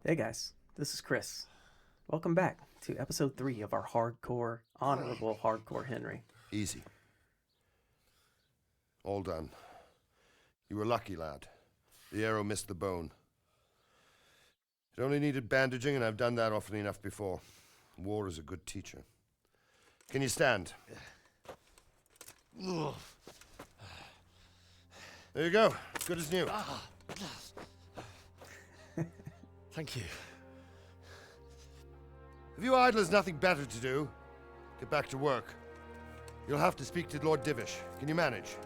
Hey guys, this is Chris. Welcome back to episode 3 of our honorable hardcore Henry. Easy. All done. You were lucky, lad. The arrow missed the bone. It only needed bandaging, and I've done that often enough before. War is a good teacher. Can you stand? There you go. Good as new. Thank you. If you idlers nothing better to do, get back to work. You'll have to speak to Lord Divish. Can you manage?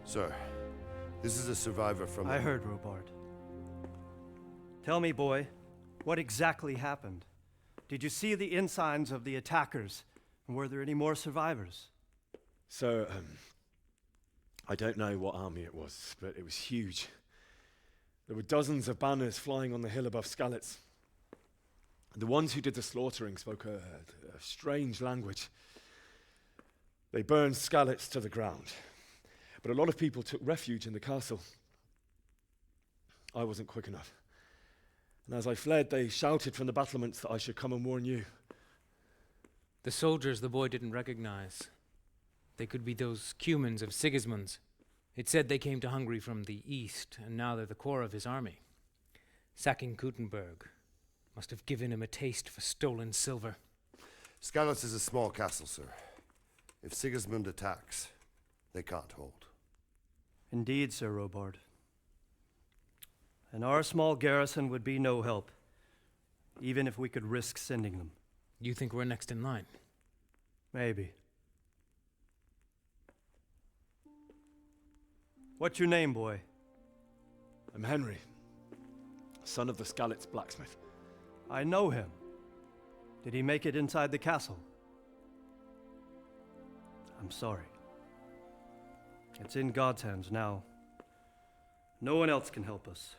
Sir, this is a survivor from... I heard, Robard. Tell me, boy, what exactly happened? Did you see the ensigns of the attackers? And were there any more survivors? So, I don't know what army it was, but it was huge. There were dozens of banners flying on the hill above Skalitz. The ones who did the slaughtering spoke a strange language. They burned Skalitz to the ground. But a lot of people took refuge in the castle. I wasn't quick enough. And as I fled, they shouted from the battlements that I should come and warn you. The soldiers the boy didn't recognize. They could be those Cumans of Sigismund's. It said they came to Hungary from the east, and now they're the core of his army. Sacking Talmberg must have given him a taste for stolen silver. Skalitz is a small castle, sir. If Sigismund attacks, they can't hold. Indeed, Sir Robard. And our small garrison would be no help, even if we could risk sending them. You think we're next in line? Maybe. What's your name, boy? I'm Henry, son of the Skalitz blacksmith. I know him. Did he make it inside the castle? I'm sorry. It's in God's hands now. No one else can help us.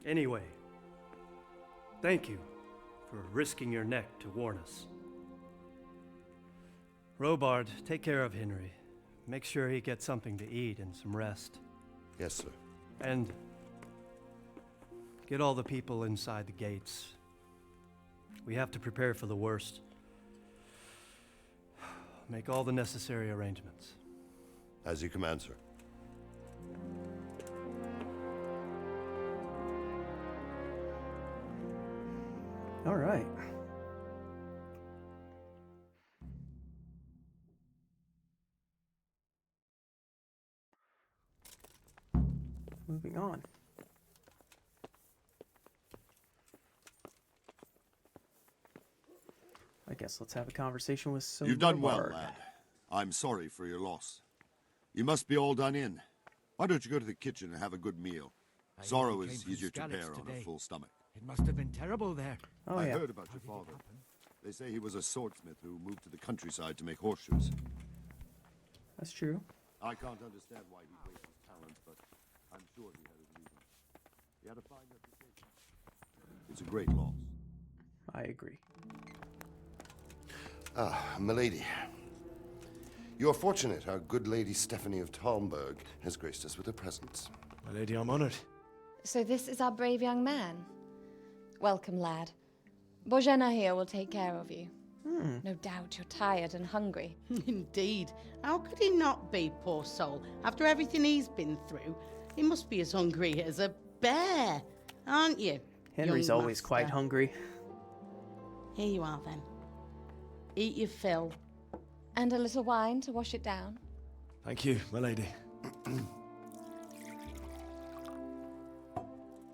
Anyway, thank you for risking your neck to warn us. Robard, take care of Henry. Make sure he gets something to eat and some rest. Yes, sir. And get all the people inside the gates. We have to prepare for the worst. Make all the necessary arrangements. As you command, sir. All right. Moving on. I guess let's have a conversation with Sir You've done well, Robard. lad. I'm sorry for your loss. You must be all done in. Why don't you go to the kitchen and have a good meal? Sorrow is easier to bear on a full stomach. It must have been terrible there. Oh, I yeah. heard about your father. They say he was a swordsmith who moved to the countryside to make horseshoes. That's true. I can't understand why he wasted his talents, but I'm sure he had his reasons. He had a fine reputation. It's a great loss. I agree. Ah, milady. You are fortunate our good lady Stephanie of Talmberg has graced us with her presence. My lady, I'm honored. So this is our brave young man. Welcome, lad. Bozhena here will take care of you. No doubt you're tired and hungry. Indeed. How could he not be, poor soul? After everything he's been through, he must be as hungry as a bear, aren't you? Henry's young always quite master? hungry. Here you are, then. Eat your fill. And a little wine to wash it down. Thank you, my lady.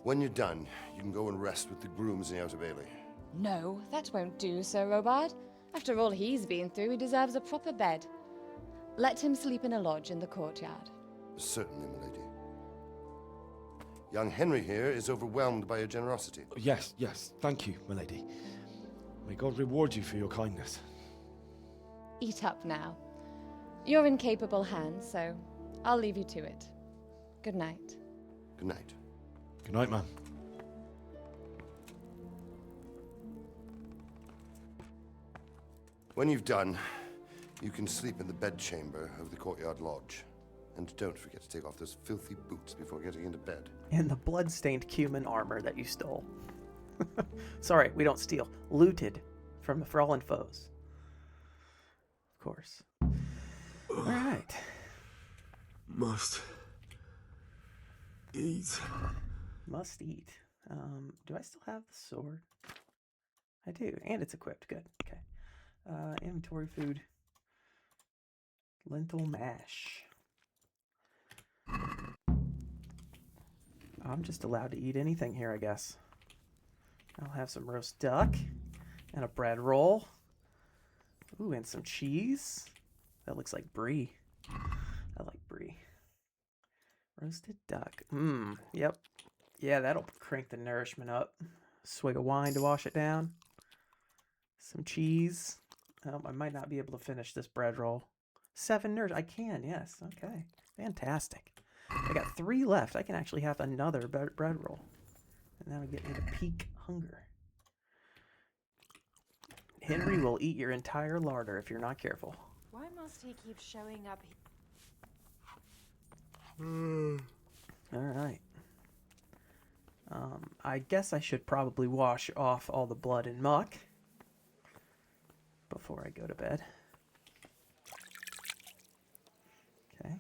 When you're done, you can go and rest with the grooms in the Outer Bailey. No, that won't do, Sir Robard. After all he's been through, he deserves a proper bed. Let him sleep in a lodge in the courtyard. Certainly, milady. Young Henry here is overwhelmed by your generosity. Yes, thank you, my lady. May God reward you for your kindness. Eat up now. You're in capable hands, so I'll leave you to it. Good night. Good night. Good night, man. When you've done, you can sleep in the bedchamber of the courtyard lodge. And don't forget to take off those filthy boots before getting into bed. And the blood-stained cumin armor that you stole. Sorry, we don't steal. Looted from the fallen foes. Of course. All right. Must eat. Must eat. Do I still have the sword? I do, and it's equipped. Good. Okay. Inventory food. Lentil mash. I'm just allowed to eat anything here, I guess. I'll have some roast duck and a bread roll. Ooh, and some cheese. That looks like brie. I like brie. Roasted duck. Yep. Yeah, that'll crank the nourishment up. Swig of wine to wash it down. Some cheese. Oh, I might not be able to finish this bread roll. 7 nourish. I can, yes. Okay. Fantastic. I got 3 left. I can actually have another bread roll. And that'll get me to peak hunger. Henry will eat your entire larder if you're not careful. Why must he keep showing up? All right. I guess I should probably wash off all the blood and muck before I go to bed. Okay.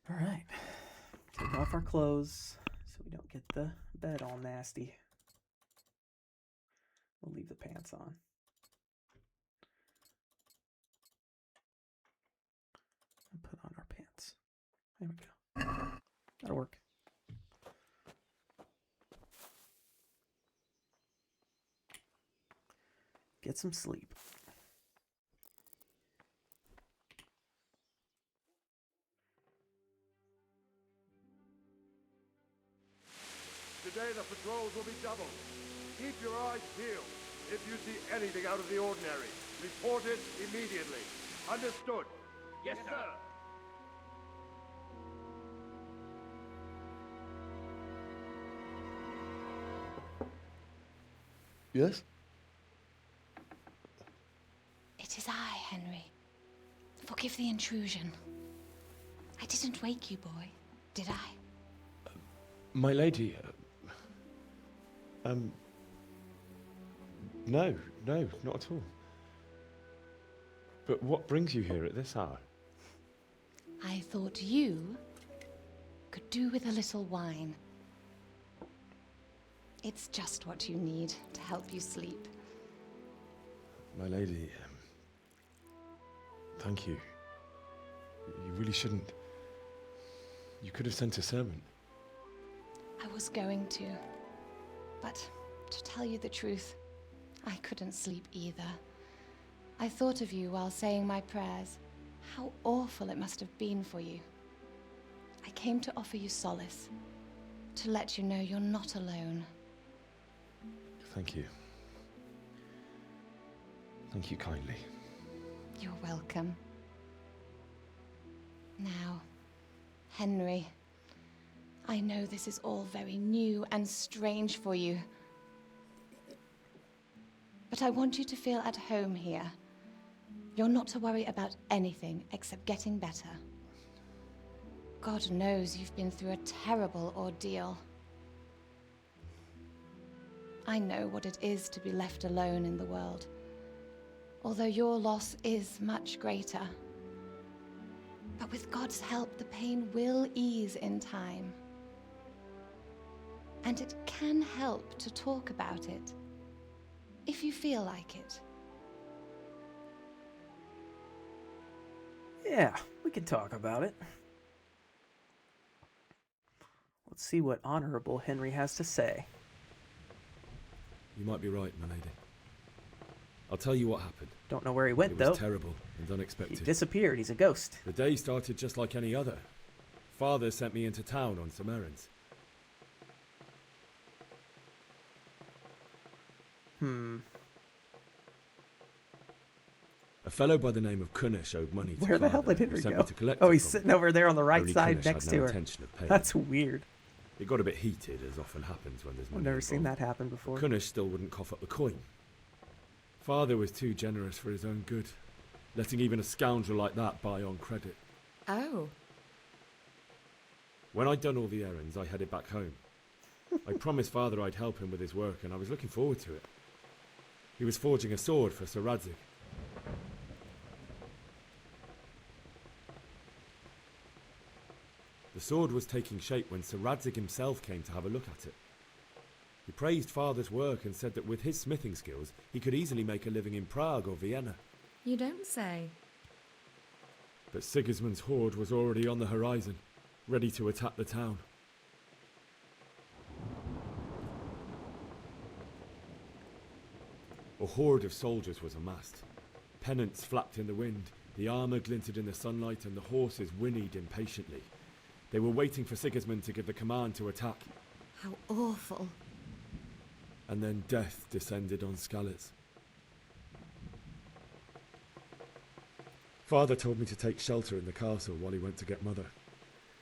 All right. Take off our clothes so we don't get the bed all nasty. We'll leave the pants on. And put on our pants. There we go. That'll work. Get some sleep. Today the patrols will be doubled. Keep your eyes peeled. If you see anything out of the ordinary, report it immediately. Understood? Yes, sir. Yes? It is I, Henry. Forgive the intrusion. I didn't wake you, boy, did I? My lady, no, not at all. But what brings you here at this hour? I thought you could do with a little wine. It's just what you need to help you sleep. My lady, thank you. You really shouldn't. You could have sent a servant. I was going to, but to tell you the truth, I couldn't sleep either. I thought of you while saying my prayers. How awful it must have been for you. I came to offer you solace, to let you know you're not alone. Thank you. Thank you kindly. You're welcome. Now, Henry, I know this is all very new and strange for you, but I want you to feel at home here. You're not to worry about anything except getting better. God knows you've been through a terrible ordeal. I know what it is to be left alone in the world, although your loss is much greater. But with God's help, the pain will ease in time. And it can help to talk about it, if you feel like it. Yeah, we can talk about it. Let's see what Honorable Henry has to say. You might be right, my lady. I'll tell you what happened. Don't know where he went, It though. was terrible and He unexpected. disappeared. He's a ghost. The day started just like any other. Father sent me into town on some errands. A fellow by the name of Kunnish owed money to Where the hell Father did and Henry sent go? me to collect Oh, it he's from sitting him. over there on the right Only side Kunnish next had to no her. intention of paying. That's weird. It got a bit heated, as often happens when there's money I've never seen involved. that happen before. Kunnish still wouldn't cough up the coin. Father was too generous for his own good, letting even a scoundrel like that buy on credit. Oh. When I'd done all the errands, I headed back home. I promised Father I'd help him with his work, and I was looking forward to it. He was forging a sword for Sir Radzig. The sword was taking shape when Sir Radzig himself came to have a look at it. He praised Father's work and said that with his smithing skills, he could easily make a living in Prague or Vienna. You don't say. But Sigismund's horde was already on the horizon, ready to attack the town. A horde of soldiers was amassed. Pennants flapped in the wind, the armour glinted in the sunlight, and the horses whinnied impatiently. They were waiting for Sigismund to give the command to attack. How awful. And then death descended on Skalitz. Father told me to take shelter in the castle while he went to get Mother.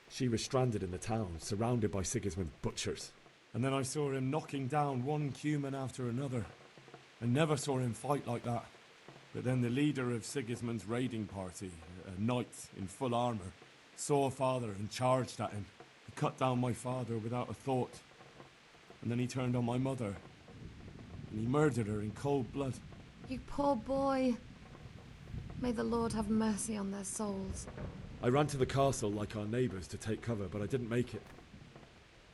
She was stranded in the town, surrounded by Sigismund's butchers. And then I saw him knocking down one Cuman after another. I never saw him fight like that. But then the leader of Sigismund's raiding party, a knight in full armour, saw Father and charged at him. He cut down my father without a thought. And then he turned on my mother. And he murdered her in cold blood. You poor boy. May the Lord have mercy on their souls. I ran to the castle like our neighbours to take cover, but I didn't make it.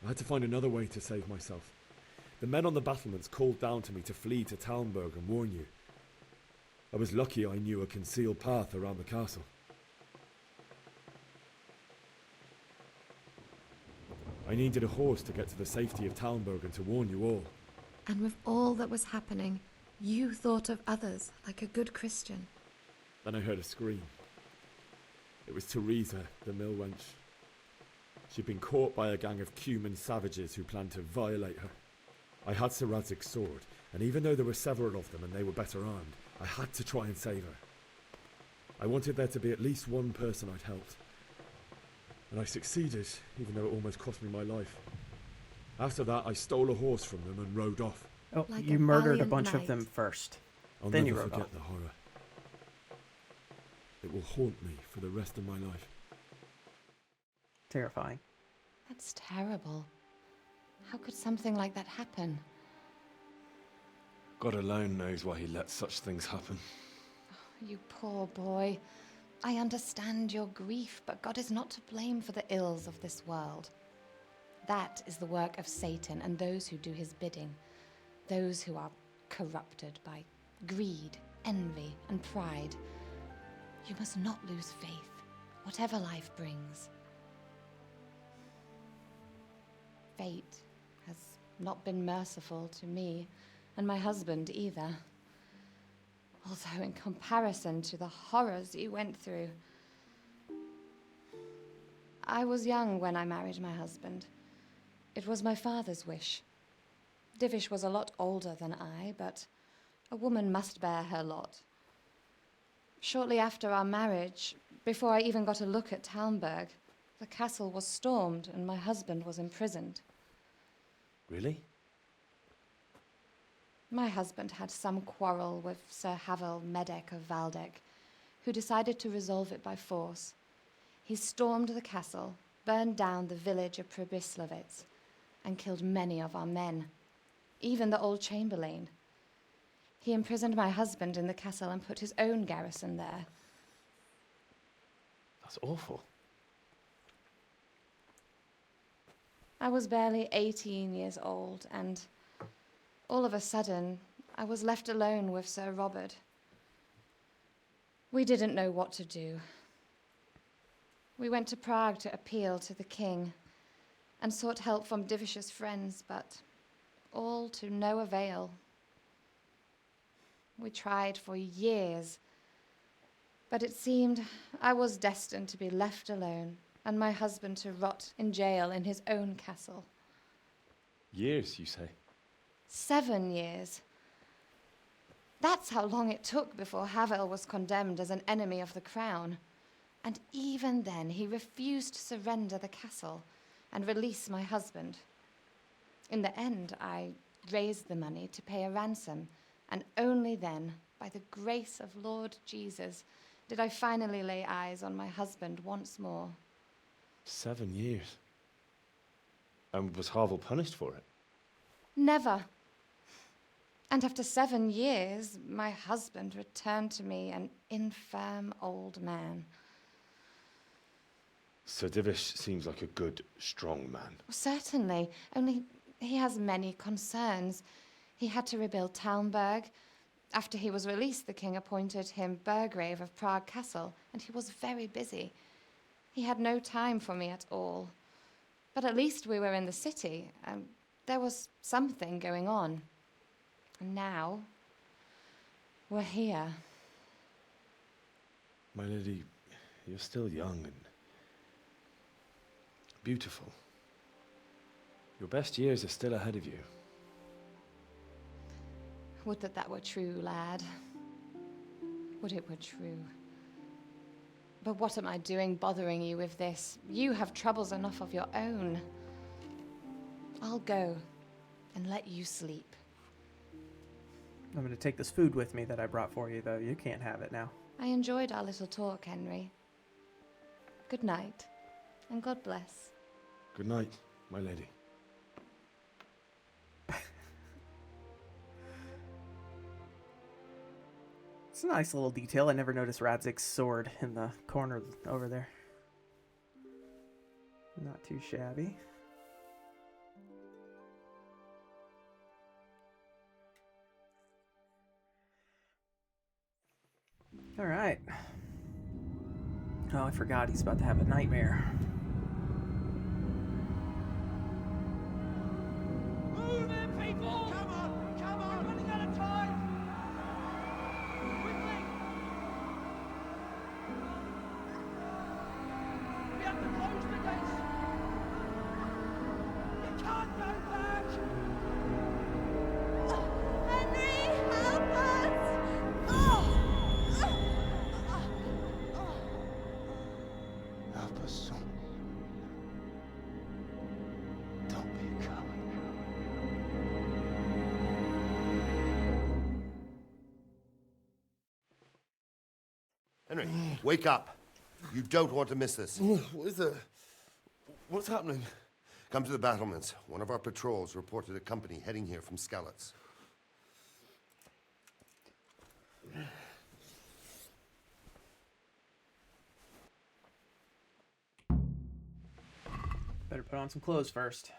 I had to find another way to save myself. The men on the battlements called down to me to flee to Talmberg and warn you. I was lucky I knew a concealed path around the castle. I needed a horse to get to the safety of Talmberg and to warn you all. And with all that was happening, you thought of others like a good Christian. Then I heard a scream. It was Teresa, the mill wench. She'd been caught by a gang of Cuman savages who planned to violate her. I had Sir Radzig's sword, and even though there were several of them and they were better armed, I had to try and save her. I wanted there to be at least one person I'd helped. And I succeeded, even though it almost cost me my life. After that, I stole a horse from them and rode off. Oh, Like you a murdered a valiant bunch of knight. them first. I'll Then you never rode forget off. the horror. It will haunt me for the rest of my life. Terrifying. That's terrible. How could something like that happen? God alone knows why he lets such things happen. You poor boy. I understand your grief, but God is not to blame for the ills of this world. That is the work of Satan and those who do his bidding. Those who are corrupted by greed, envy, and pride. You must not lose faith, whatever life brings. Fate has not been merciful to me, and my husband either. Although in comparison to the horrors you went through. I was young when I married my husband. It was my father's wish. Divish was a lot older than I, but a woman must bear her lot. Shortly after our marriage, before I even got a look at Talmberg, the castle was stormed and my husband was imprisoned. Really? My husband had some quarrel with Sir Havel Medek of Valdek, who decided to resolve it by force. He stormed the castle, burned down the village of Pribyslavitz, and killed many of our men, even the old chamberlain. He imprisoned my husband in the castle and put his own garrison there. That's awful. I was barely 18 years old, and all of a sudden, I was left alone with Sir Robert. We didn't know what to do. We went to Prague to appeal to the king and sought help from Divish's friends, but all to no avail. We tried for years. But it seemed I was destined to be left alone and my husband to rot in jail in his own castle. Years, you say? 7 years. That's how long it took before Havel was condemned as an enemy of the crown. And even then, he refused to surrender the castle and release my husband. In the end, I raised the money to pay a ransom, and only then, by the grace of Lord Jesus, did I finally lay eyes on my husband once more. 7 years. And was Havel punished for it? Never. And after 7 years, my husband returned to me an infirm old man. Sir Divish seems like a good, strong man. Certainly, only he has many concerns. He had to rebuild Talmberg. After he was released, the king appointed him Burgrave of Prague Castle, and he was very busy. He had no time for me at all. But at least we were in the city, and there was something going on. And now, we're here. My lady, you're still young and beautiful. Your best years are still ahead of you. Would that that were true, lad. Would it were true. But what am I doing bothering you with this? You have troubles enough of your own. I'll go and let you sleep. I'm going to take this food with me that I brought for you, though. You can't have it now. I enjoyed our little talk, Henry. Good night, and God bless. Good night, my lady. It's a nice little detail. I never noticed Radzig's sword in the corner over there. Not too shabby. All right. Oh, I forgot. He's about to have a nightmare. Move in, people! Come on! Come on! We're running out of time! Quickly! We have to close the gates! You can't go back! Henry, help us! Help us, son. Don't be a coward. Henry, wake up. You don't want to miss this. What is it? What's happening? Come to the battlements. One of our patrols reported a company heading here from Skalitz. Better put on some clothes first.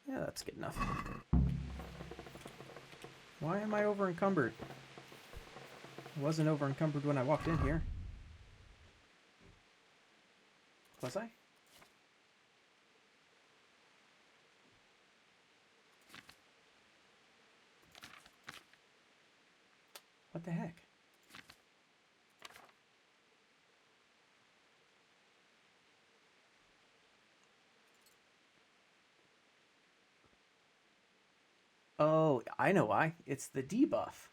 Yeah, that's good enough. Why am I over encumbered? I wasn't over encumbered when I walked in here. Was I? What the heck? Oh, I know why. It's the debuff.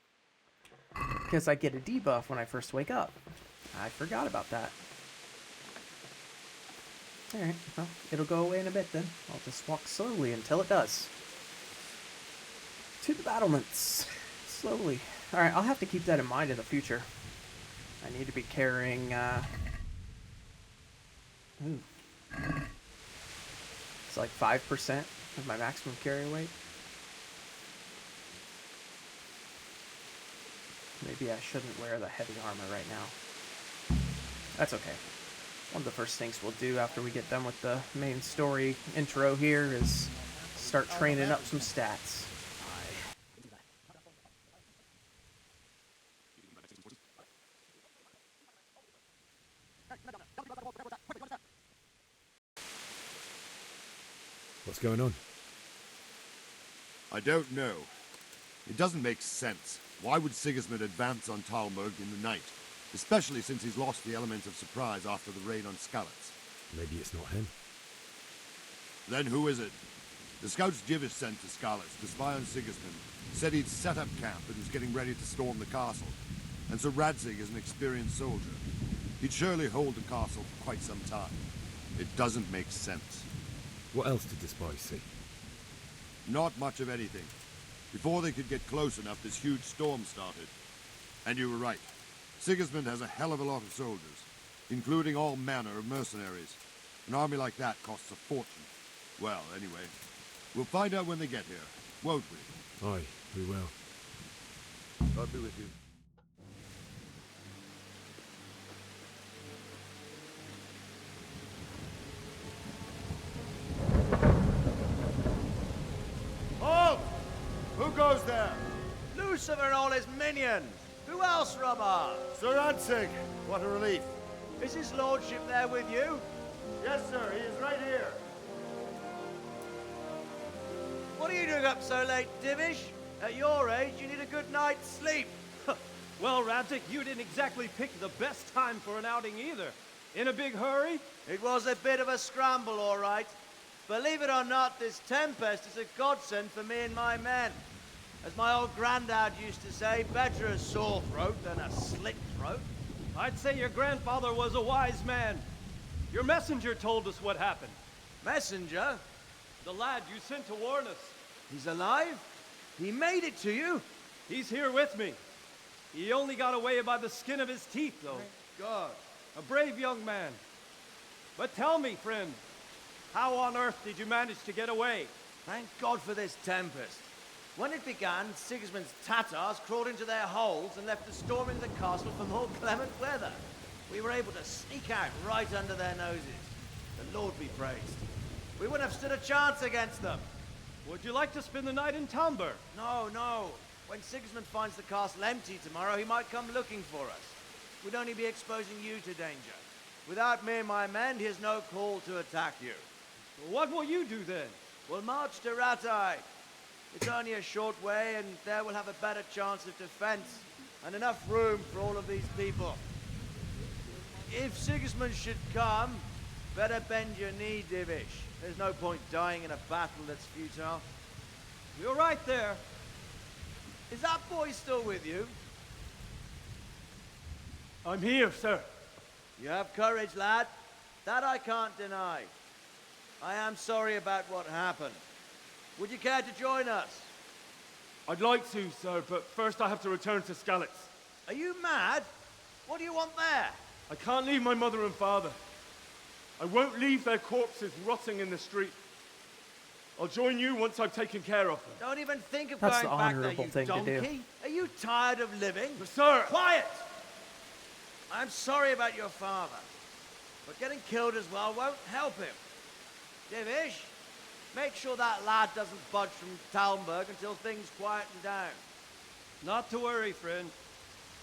Because I get a debuff when I first wake up. I forgot about that. Alright, well, it'll go away in a bit then. I'll just walk slowly until it does. To the battlements. Slowly. Alright, I'll have to keep that in mind in the future. I need to be carrying, Ooh. It's like 5% of my maximum carry weight. Maybe I shouldn't wear the heavy armor right now. That's okay. One of the first things we'll do after we get done with the main story intro here is start training up some stats. What's going on? I don't know. It doesn't make sense. Why would Sigismund advance on Talmberg in the night? Especially since he's lost the element of surprise after the raid on Skalitz. Maybe it's not him. Then who is it? The scouts Jivish sent to Skalitz to spy on Sigismund said he'd set up camp and was getting ready to storm the castle. And Sir Radzig is an experienced soldier. He'd surely hold the castle for quite some time. It doesn't make sense. What else did the spies see? Not much of anything. Before they could get close enough, this huge storm started. And you were right. Sigismund has a hell of a lot of soldiers, including all manner of mercenaries. An army like that costs a fortune. Well, anyway, we'll find out when they get here, won't we? Aye, we will. God be with you. Halt! Who goes there? Lucifer and all his minions. Who else, Robber? Sir Radzig. What a relief. Is his lordship there with you? Yes, sir. He is right here. What are you doing up so late, Divish? At your age, you need a good night's sleep. Well, Radzig, you didn't exactly pick the best time for an outing either. In a big hurry? It was a bit of a scramble, all right. Believe it or not, this tempest is a godsend for me and my men. As my old granddad used to say, better a sore throat than a slit throat. I'd say your grandfather was a wise man. Your messenger told us what happened. Messenger? The lad you sent to warn us. He's alive? He made it to you? He's here with me. He only got away by the skin of his teeth, though. Thank God. A brave young man. But tell me, friend, how on earth did you manage to get away? Thank God for this tempest. When it began, Sigismund's Tatars crawled into their holes and left us storming the castle for more clement weather. We were able to sneak out right under their noses. The Lord be praised. We wouldn't have stood a chance against them. Would you like to spend the night in Talmberg? No, no. When Sigismund finds the castle empty tomorrow, he might come looking for us. We'd only be exposing you to danger. Without me and my men, he has no call to attack you. What will you do then? We'll march to Ratai. It's only a short way, and there we'll have a better chance of defense and enough room for all of these people. If Sigismund should come, better bend your knee, Divish. There's no point dying in a battle that's futile. You're right there. Is that boy still with you? I'm here, sir. You have courage, lad. That I can't deny. I am sorry about what happened. Would you care to join us? I'd like to, sir, but first I have to return to Skalitz. Are you mad? What do you want there? I can't leave my mother and father. I won't leave their corpses rotting in the street. I'll join you once I've taken care of them. Don't even think of That's going the back there, honorable you thing to do. donkey. Are you tired of living? But sir! Quiet! I'm sorry about your father, but getting killed as well won't help him. Divish, make sure that lad doesn't budge from Talmberg until things quieten down. Not to worry, friend.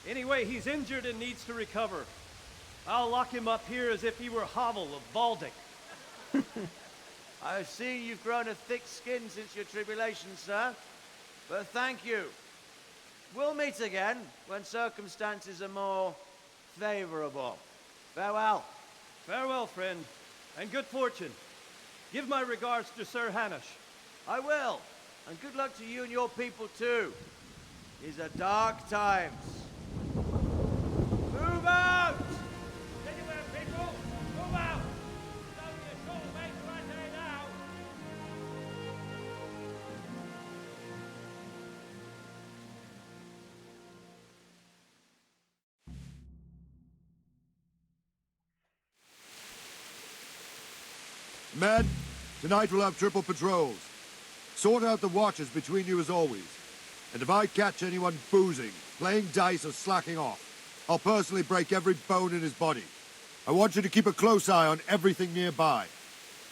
Anyway, he's injured and needs to recover. I'll lock him up here as if he were Havel of Baldic. I've seen you've grown a thick skin since your tribulation, sir. But thank you. We'll meet again when circumstances are more favorable. Farewell. Farewell, friend, and good fortune. Give my regards to Sir Hanush. I will. And good luck to you and your people, too. These are dark times. Move out! Anywhere, people! Move out! It's only a short way to Rattay now. Men, tonight we'll have triple patrols. Sort out the watches between you as always. And if I catch anyone boozing, playing dice or slacking off, I'll personally break every bone in his body. I want you to keep a close eye on everything nearby.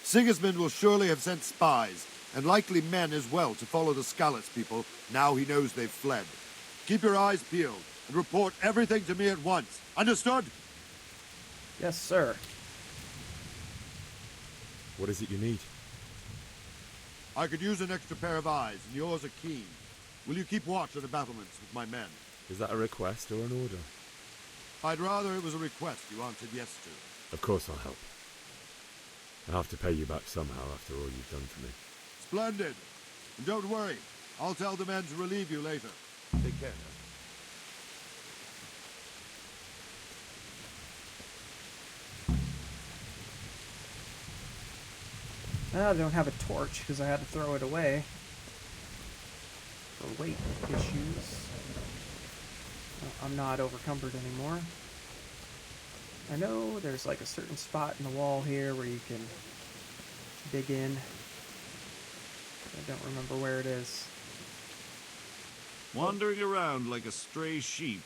Sigismund will surely have sent spies, and likely men as well, to follow the Skalitz people now he knows they've fled. Keep your eyes peeled, and report everything to me at once. Understood? Yes, sir. What is it you need? I could use an extra pair of eyes, and yours are keen. Will you keep watch of the battlements with my men? Is that a request or an order? I'd rather it was a request you answered yes to. Of course I'll help. I'll have to pay you back somehow after all you've done for me. Splendid. And don't worry, I'll tell the men to relieve you later. Take care. I don't have a torch because I had to throw it away for weight issues. I'm not overcumbered anymore. I know there's like a certain spot in the wall here where you can dig in. I don't remember where it is. Wandering around like a stray sheep.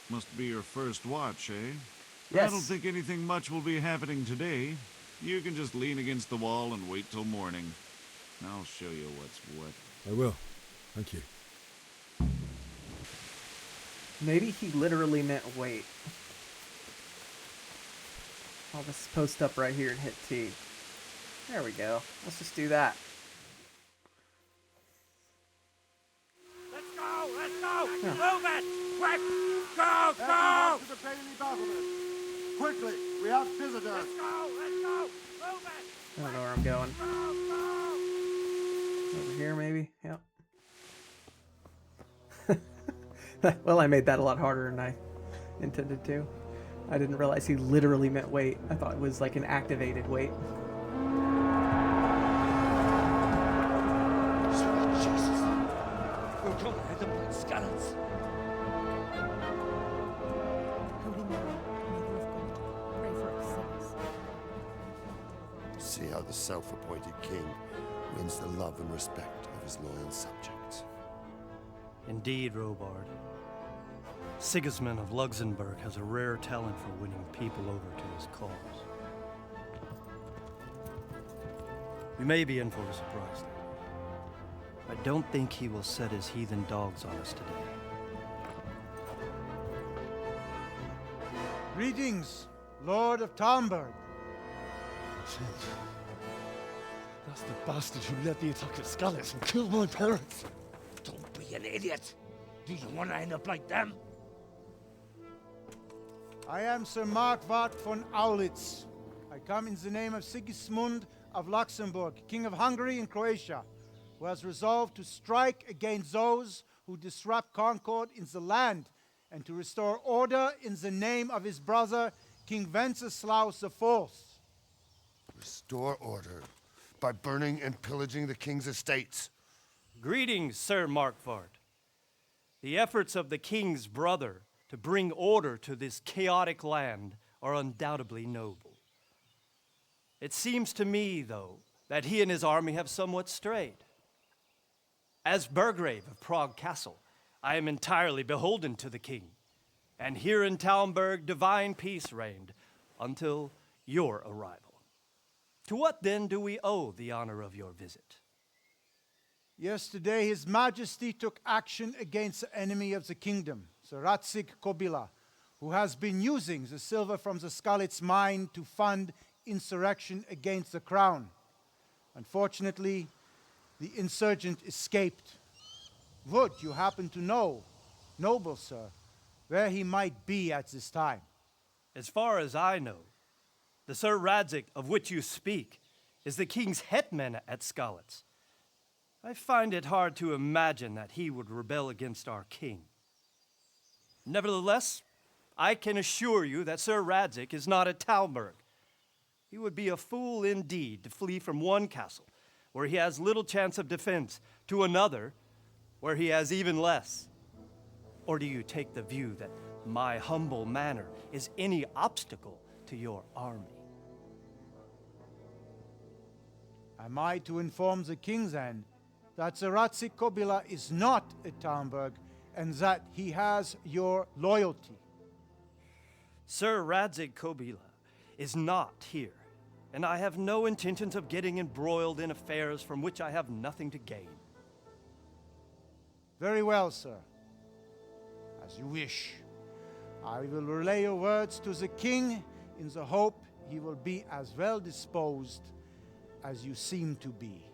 Must be your first watch, eh? Yes. I don't think anything much will be happening today. You can just lean against the wall and wait till morning. I'll show you what's what. I will. Thank you. Maybe he literally meant wait. I'll just post up right here and hit T. There we go. Let's just do that. Let's go! Let's go! Move it! Quick! Go! Go! To the Bailey battlement. Quickly, we have visitors. Let's go! Let's go! Move it! I don't know where I'm going. Over here, maybe? Yep. Well, I made that a lot harder than I intended to. I didn't realize he literally meant wait. I thought it was like an activated wait. Sweet Jesus. We're going to hit them like Skalitz. Holy Mary, Mother of God, pray for us sinners. See how the self-appointed king wins the love and respect of his loyal subjects. Indeed, Robard. Sigismund of Luxembourg has a rare talent for winning people over to his cause. We may be in for a surprise, though. I don't think he will set his heathen dogs on us today. Greetings, Lord of Talmberg. That's the bastard who led the attack at Skalitz and killed my parents. Don't be an idiot. Do you want to end up like them? I am Sir Markwart von Aulitz. I come in the name of Sigismund of Luxembourg, King of Hungary and Croatia, who has resolved to strike against those who disrupt concord in the land and to restore order in the name of his brother, King Wenceslaus IV. Restore order by burning and pillaging the king's estates. Greetings, Sir Markwart. The efforts of the king's brother to bring order to this chaotic land are undoubtedly noble. It seems to me, though, that he and his army have somewhat strayed. As Burgrave of Prague Castle, I am entirely beholden to the king, and here in Talmberg divine peace reigned until your arrival. To what then do we owe the honor of your visit? Yesterday, His Majesty took action against the enemy of the kingdom, Sir Radzig Kobyla, who has been using the silver from the Skalitz mine to fund insurrection against the crown. Unfortunately, the insurgent escaped. Would you happen to know, noble sir, where he might be at this time? As far as I know, the Sir Radzig of which you speak is the king's hetman at Skalitz. I find it hard to imagine that he would rebel against our king. Nevertheless, I can assure you that Sir Radzig is not at Talmberg. He would be a fool indeed to flee from one castle, where he has little chance of defense, to another, where he has even less. Or do you take the view that my humble manner is any obstacle to your army? Am I to inform the king then that Sir Radzig Kobyla is not at Talmberg and that he has your loyalty? Sir Radzig Kobyla is not here, and I have no intentions of getting embroiled in affairs from which I have nothing to gain. Very well, sir. As you wish. I will relay your words to the king in the hope he will be as well disposed as you seem to be.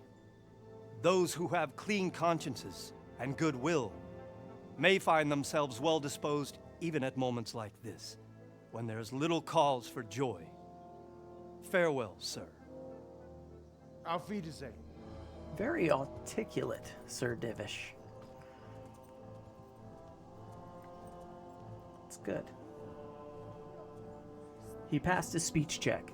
those who have clean consciences and goodwill may find themselves well disposed even at moments like this, when there is little cause for joy. Farewell, sir. Auf Wiedersehen. Very articulate, Sir Divish. It's good. He passed his speech check.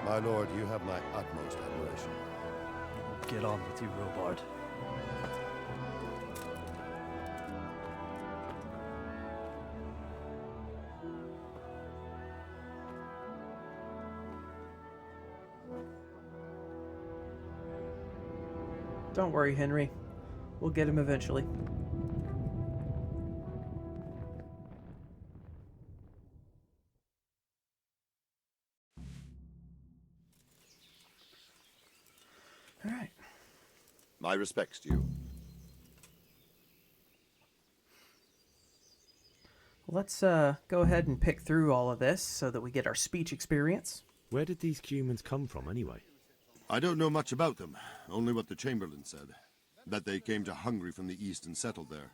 My lord, you have my utmost admiration. Get on with you, Robard. Don't worry, Henry. We'll get him eventually. All right. My respects to you. Let's go ahead and pick through all of this so that we get our speech experience. Where did these humans come from, anyway? I don't know much about them, only what the Chamberlain said. That they came to Hungary from the east and settled there.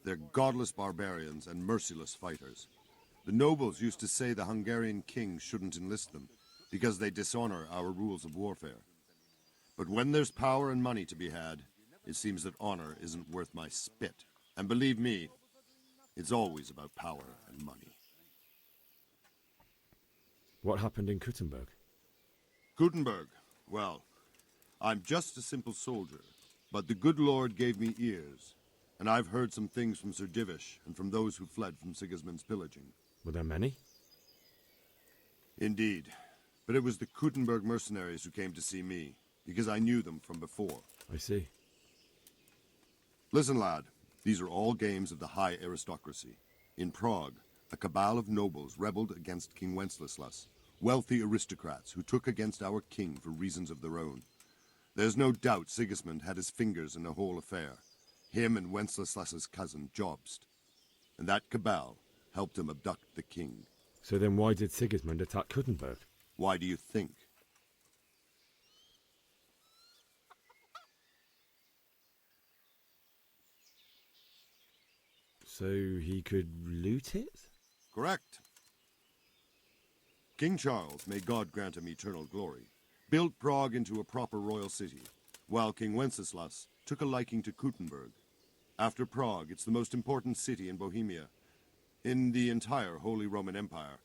They're godless barbarians and merciless fighters. The nobles used to say the Hungarian king shouldn't enlist them, because they dishonor our rules of warfare. But when there's power and money to be had, it seems that honor isn't worth my spit. And believe me, it's always about power and money. What happened in Kuttenberg? Gutenberg, well, I'm just a simple soldier, but the good Lord gave me ears, and I've heard some things from Sir Divish and from those who fled from Sigismund's pillaging. Were there many? Indeed, but it was the Kuttenberg mercenaries who came to see me, because I knew them from before. I see. Listen, lad, these are all games of the high aristocracy. In Prague, a cabal of nobles rebelled against King Wenceslas, wealthy aristocrats who took against our king for reasons of their own. There's no doubt Sigismund had his fingers in the whole affair, him and Wenceslas's cousin Jobst. And that cabal helped him abduct the king. So then why did Sigismund attack Kuttenberg? Why do you think? So he could loot it? Correct. King Charles, may God grant him eternal glory, built Prague into a proper royal city, while King Wenceslas took a liking to Kuttenberg. After Prague, it's the most important city in Bohemia, in the entire Holy Roman Empire.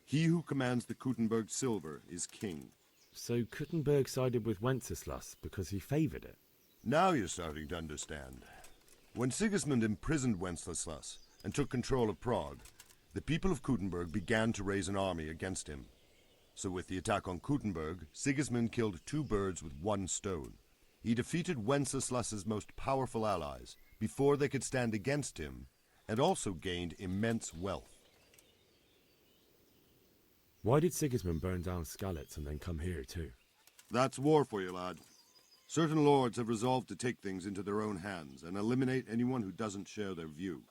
He who commands the Kuttenberg silver is king. So Kuttenberg sided with Wenceslas because he favored it? Now you're starting to understand. When Sigismund imprisoned Wenceslas and took control of Prague, the people of Kuttenberg began to raise an army against him. So with the attack on Kuttenberg, Sigismund killed two birds with one stone. He defeated Wenceslas's most powerful allies before they could stand against him, and also gained immense wealth. Why did Sigismund burn down Skalitz and then come here too? That's war for you, lad. Certain lords have resolved to take things into their own hands and eliminate anyone who doesn't share their view.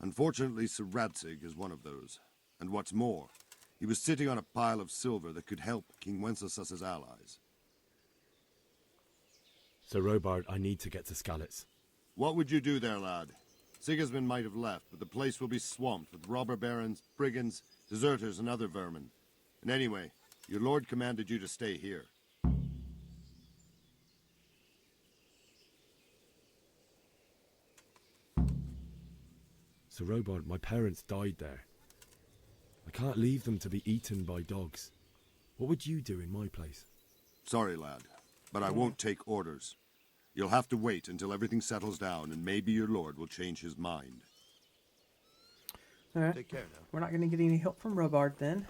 Unfortunately, Sir Radzig is one of those. And what's more, he was sitting on a pile of silver that could help King Wenceslas's allies. Sir Robard, I need to get to Skalitz. What would you do there, lad? Sigismund might have left, but the place will be swamped with robber barons, brigands, deserters, and other vermin. And anyway, your lord commanded you to stay here. Sir Robard, my parents died there. I can't leave them to be eaten by dogs. What would you do in my place? Sorry, lad, but I won't take orders. You'll have to wait until everything settles down, and maybe your lord will change his mind. All right. Take care now. We're not going to get any help from Robard then,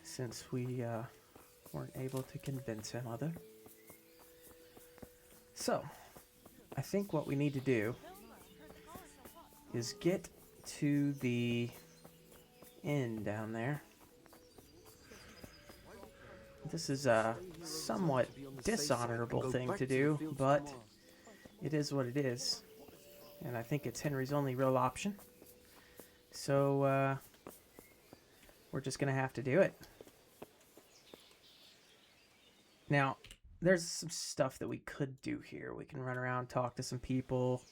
since we weren't able to convince him of it. So, I think what we need to do is get to the inn down there. This is a somewhat dishonorable thing to do, but it is what it is. And I think it's Henry's only real option. So, we're just going to have to do it. Now, there's some stuff that we could do here. We can run around, talk to some people,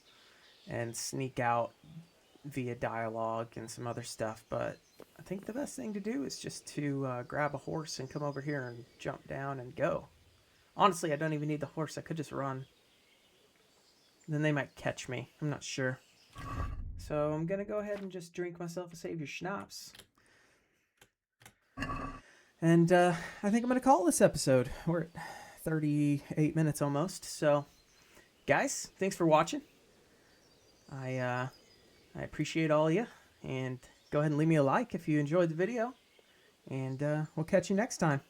and sneak out via dialogue and some other stuff, but I think the best thing to do is just to grab a horse and come over here and jump down and go. Honestly, I don't even need the horse. I could just run. Then they might catch me. I'm not sure. So I'm going to go ahead and just drink myself a Savior Schnapps. And I think I'm going to call this episode. We're at 38 minutes almost. So, guys, thanks for watching. I appreciate all of you. And go ahead and leave me a like if you enjoyed the video. And we'll catch you next time.